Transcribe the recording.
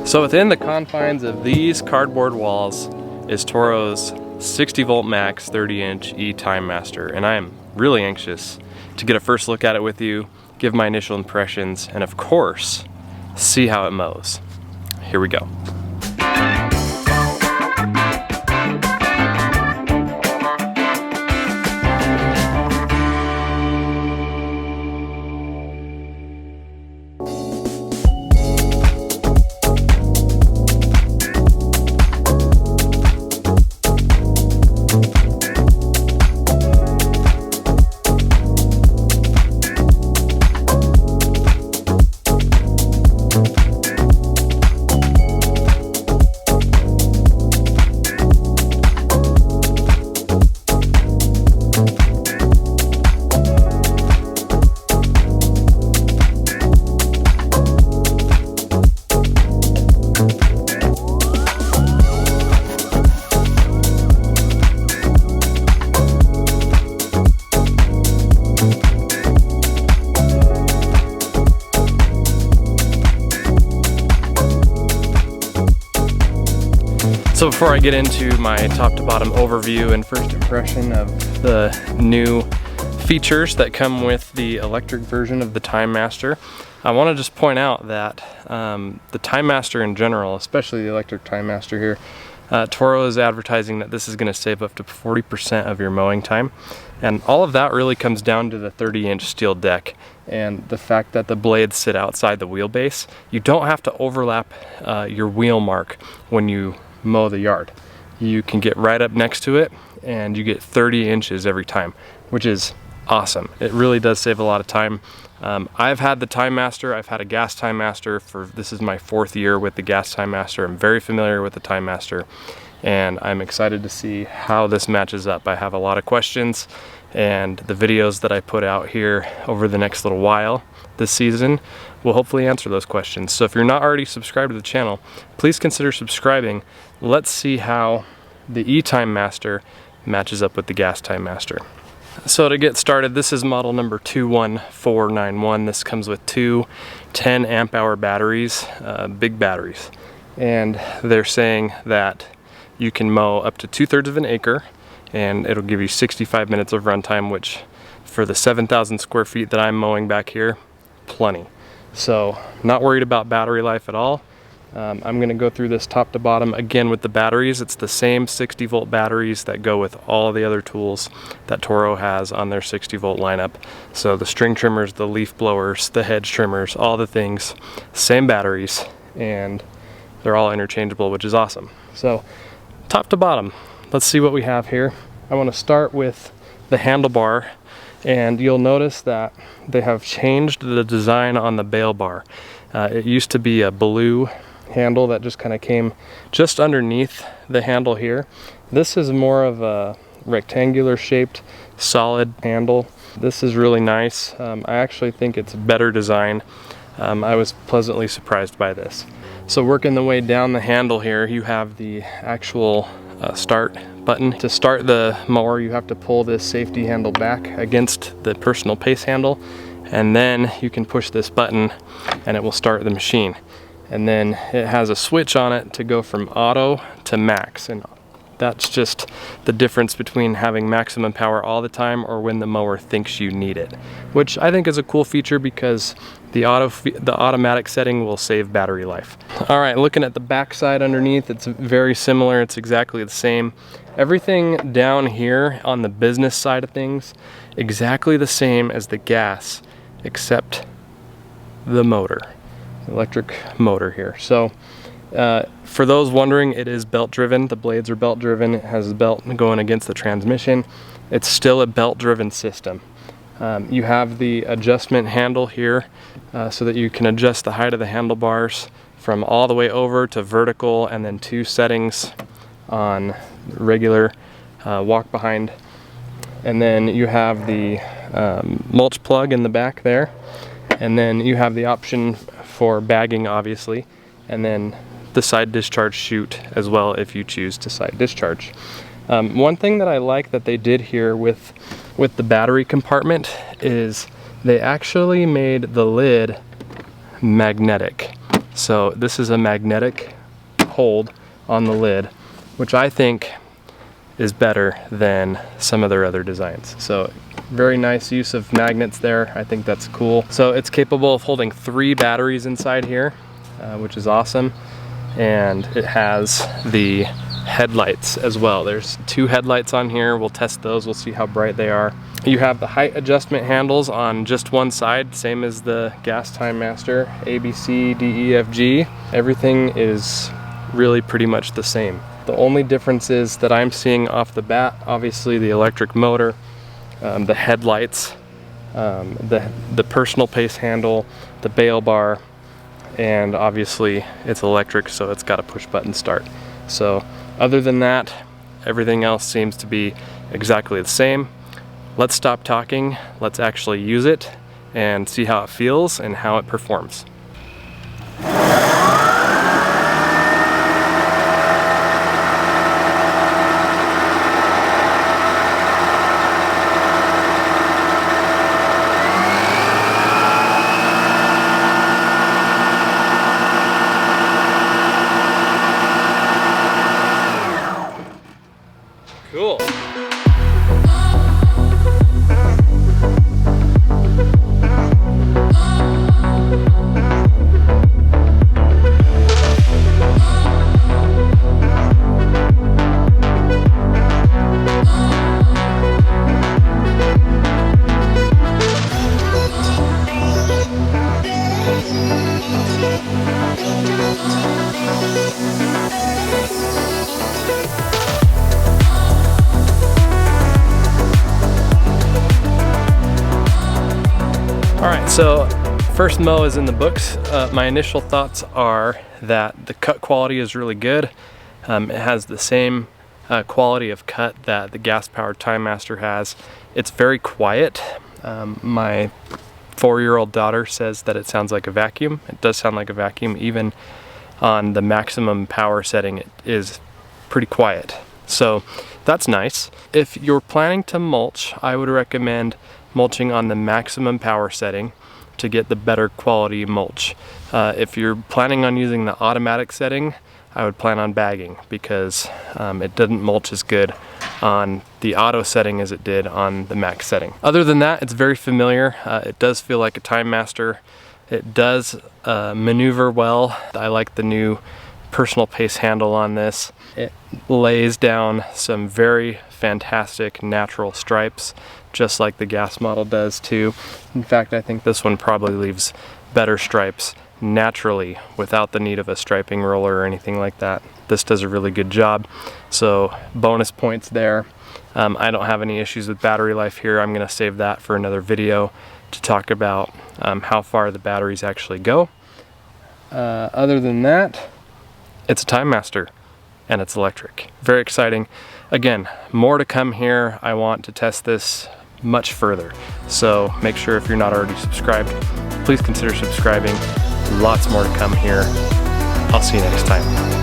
So within the confines of these cardboard walls is Toro's 60 volt max 30-inch eTimemaster, and I am really anxious to get a first look at it with you, give my initial impressions, and of course, see how it mows. Here we go. So before I get into my top to bottom overview and first impression of the new features that come with the electric version of the Timemaster, I want to just point out that the Timemaster in general, especially the electric Timemaster here, Toro is advertising that this is going to save up to 40% of your mowing time, and all of that really comes down to the 30-inch steel deck and the fact that the blades sit outside the wheelbase. You don't have to overlap your wheel mark when you mow the yard. You can get right up next to it and you get 30 inches every time, which is awesome. It really does save a lot of time. I've had the Timemaster, I've had a gas Timemaster this is my 4th year with the gas Timemaster. I'm very familiar with the Timemaster and I'm excited to see how this matches up. I have a lot of questions, and the videos that I put out here over the next little while this season will hopefully answer those questions. So if you're not already subscribed to the channel, please consider subscribing. Let's see how the eTimemaster matches up with the gas Timemaster. So to get started, this is model number 21491. This comes with two 10 amp hour batteries, big batteries. And they're saying that you can mow up to 2/3 of an acre and it'll give you 65 minutes of runtime, which for the 7,000 square feet that I'm mowing back here, plenty. So not worried about battery life at all. I'm going to go through this top to bottom again with the batteries. It's the same 60 volt batteries that go with all the other tools that Toro has on their 60 volt lineup. So the string trimmers, the leaf blowers, the hedge trimmers, all the things, same batteries, and they're all interchangeable, which is awesome. So top to bottom, let's see what we have here. I want to start with the handlebar, and you'll notice that they have changed the design on the bail bar. It used to be a blue handle that just kind of came just underneath the handle here. This is more of a rectangular shaped solid handle. This is really nice. I actually think it's better design. I was pleasantly surprised by this. So working the way down the handle here, you have the actual start button. To start the mower, you have to pull this safety handle back against the personal pace handle, and then you can push this button and it will start the machine. And then it has a switch on it to go from auto to max, and that's just the difference between having maximum power all the time or when the mower thinks you need it, which I think is a cool feature because the automatic setting will save battery life. All right, looking at the back side underneath, it's very similar. It's exactly the same. Everything down here on the business side of things, exactly the same as the gas, except the motor, electric motor here. So for those wondering, it is belt driven. The blades are belt driven. It has a belt going against the transmission. It's still a belt driven system. You have the adjustment handle here so that you can adjust the height of the handlebars from all the way over to vertical, and then 2 settings on regular walk behind. And then you have the mulch plug in the back there, and then you have the option for bagging, obviously, and then the side discharge chute as well if you choose to side discharge. One thing that I like that they did here with the battery compartment is they actually made the lid magnetic. So this is a magnetic hold on the lid, which I think is better than some of their other designs. So very nice use of magnets there. I think that's cool. So it's capable of holding 3 batteries inside here, which is awesome. And it has the headlights as well. There's 2 headlights on here. We'll test those. We'll see how bright they are. You have the height adjustment handles on just one side, same as the gas TimeMaster. A, B, C, D, E, F, G. Everything is really pretty much the same. The only differences that I'm seeing off the bat, obviously the electric motor, the headlights, the personal pace handle, the bail bar, and obviously it's electric, so it's got a push button start. So other than that, everything else seems to be exactly the same. Let's stop talking, let's actually use it and see how it feels and how it performs. Cool. Alright, so first mow is in the books. My initial thoughts are that the cut quality is really good. It has the same quality of cut that the gas-powered TimeMaster has. It's very quiet. My 4-year-old daughter says that it sounds like a vacuum. It does sound like a vacuum. Even on the maximum power setting, it is pretty quiet. So that's nice. If you're planning to mulch, I would recommend mulching on the maximum power setting to get the better quality mulch. If you're planning on using the automatic setting, I would plan on bagging because it didn't mulch as good on the auto setting as it did on the max setting. Other than that, it's very familiar. It does feel like a TimeMaster. It does maneuver well. I like the new personal pace handle on this. It lays down some very fantastic natural stripes, just like the gas model does too. In fact, I think this one probably leaves better stripes naturally without the need of a striping roller or anything like that. This does a really good job, so bonus points there. I don't have any issues with battery life here. I'm gonna save that for another video to talk about how far the batteries actually go. Other than that, it's a TimeMaster and it's electric. Very exciting. Again, more to come here. I want to test this much further. So make sure if you're not already subscribed, please consider subscribing. Lots more to come here. I'll see you next time.